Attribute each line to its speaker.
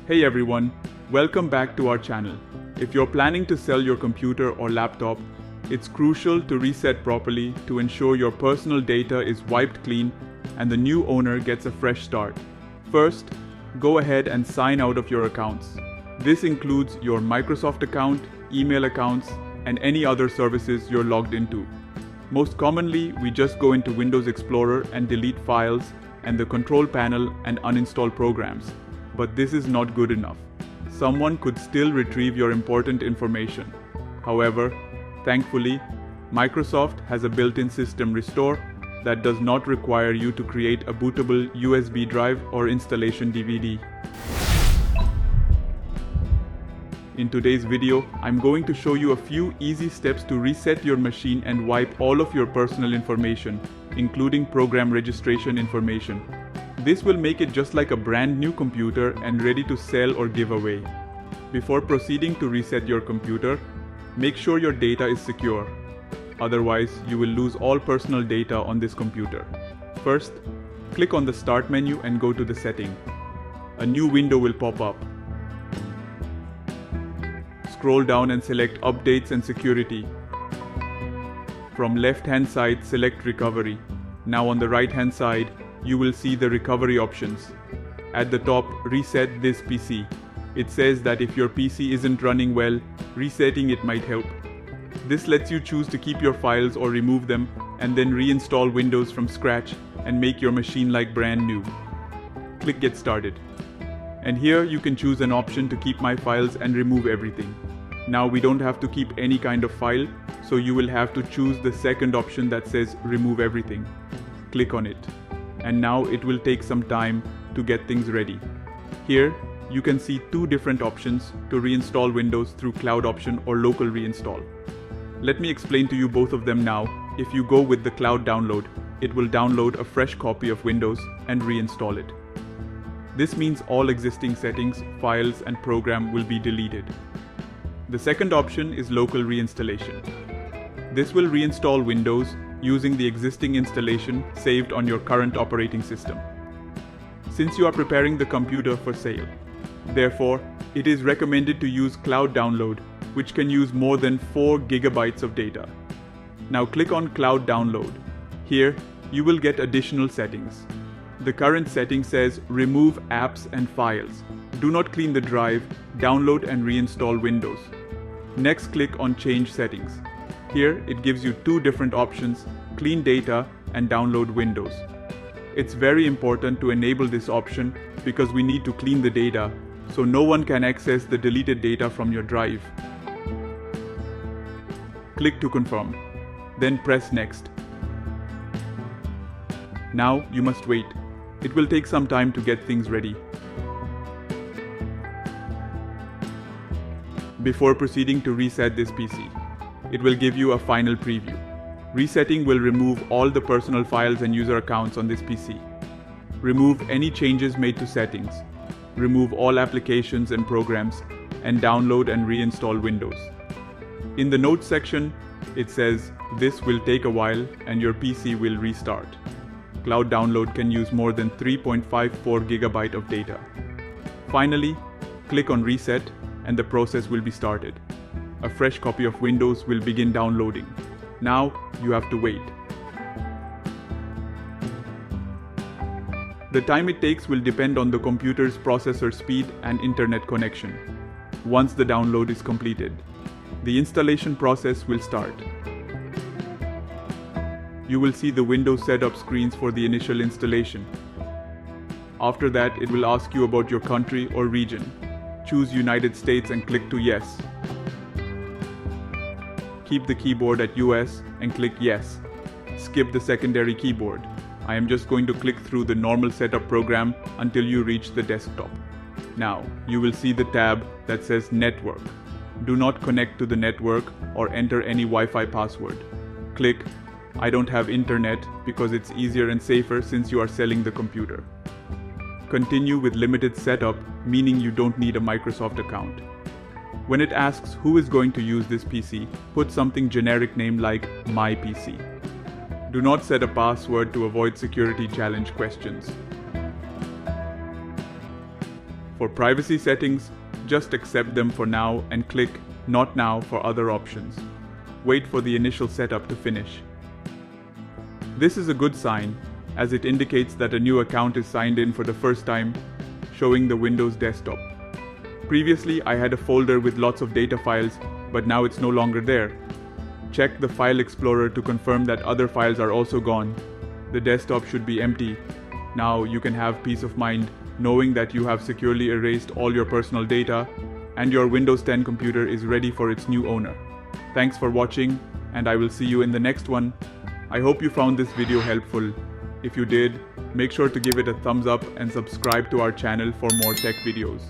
Speaker 1: Hey everyone, welcome back to our channel. If you're planning to sell your computer or laptop, it's crucial to reset properly to ensure your personal data is wiped clean and the new owner gets a fresh start. First, go ahead and sign out of your accounts. This includes your Microsoft account, email accounts, and any other services you're logged into. Most commonly, we just go into Windows Explorer and delete files and the control panel and uninstall programs. But this is not good enough. Someone could still retrieve your important information. However, thankfully, Microsoft has a built-in system restore that does not require you to create a bootable USB drive or installation DVD. In today's video, I'm going to show you a few easy steps to reset your machine and wipe all of your personal information, including program registration information. This will make it just like a brand new computer and ready to sell or give away. Before proceeding to reset your computer, make sure your data is secure. Otherwise, you will lose all personal data on this computer. First, click on the Start menu and go to the Setting. A new window will pop up. Scroll down and select Updates and Security. From left-hand side, select Recovery. Now on the right-hand side, you will see the recovery options. At the top, reset this PC. It says that if your PC isn't running well, resetting it might help. This lets you choose to keep your files or remove them and then reinstall Windows from scratch and make your machine like brand new. Click Get Started. And here you can choose an option to keep my files and remove everything. Now we don't have to keep any kind of file, so you will have to choose the second option that says Remove Everything. Click on it. And now it will take some time to get things ready. Here, you can see two different options to reinstall Windows through Cloud option or local reinstall. Let me explain to you both of them now. If you go with the Cloud download, it will download a fresh copy of Windows and reinstall it. This means all existing settings, files, and program will be deleted. The second option is local reinstallation. This will reinstall Windows using the existing installation saved on your current operating system. Since you are preparing the computer for sale, therefore, it is recommended to use Cloud Download, which can use more than 4 GB of data. Now click on Cloud Download. Here, you will get additional settings. The current setting says Remove Apps and Files. Do not clean the drive, download and reinstall Windows. Next, click on Change Settings. Here, it gives you two different options, Clean Data and Download Windows. It's very important to enable this option because we need to clean the data so no one can access the deleted data from your drive. Click to confirm, then press Next. Now you must wait. It will take some time to get things ready. Before proceeding to reset this PC, it will give you a final preview. Resetting will remove all the personal files and user accounts on this PC. Remove any changes made to settings. Remove all applications and programs, and download and reinstall Windows. In the notes section, it says this will take a while and your PC will restart. Cloud Download can use more than 3.54 GB of data. Finally, click on Reset and the process will be started. A fresh copy of Windows will begin downloading. Now, you have to wait. The time it takes will depend on the computer's processor speed and internet connection. Once the download is completed, the installation process will start. You will see the Windows setup screens for the initial installation. After that, it will ask you about your country or region. Choose United States and click to Yes. Keep the keyboard at US and click Yes. Skip the secondary keyboard. I am just going to click through the normal setup program until you reach the desktop. Now, you will see the tab that says Network. Do not connect to the network or enter any Wi-Fi password. Click I don't have internet because it's easier and safer since you are selling the computer. Continue with limited setup, meaning you don't need a Microsoft account. When it asks who is going to use this PC, put something generic name like My PC. Do not set a password to avoid security challenge questions. For privacy settings, just accept them for now and click Not Now for other options. Wait for the initial setup to finish. This is a good sign, as it indicates that a new account is signed in for the first time, showing the Windows desktop. Previously, I had a folder with lots of data files, but now it's no longer there. Check the File Explorer to confirm that other files are also gone. The desktop should be empty. Now you can have peace of mind knowing that you have securely erased all your personal data and your Windows 10 computer is ready for its new owner. Thanks for watching, and I will see you in the next one. I hope you found this video helpful. If you did, make sure to give it a thumbs up and subscribe to our channel for more tech videos.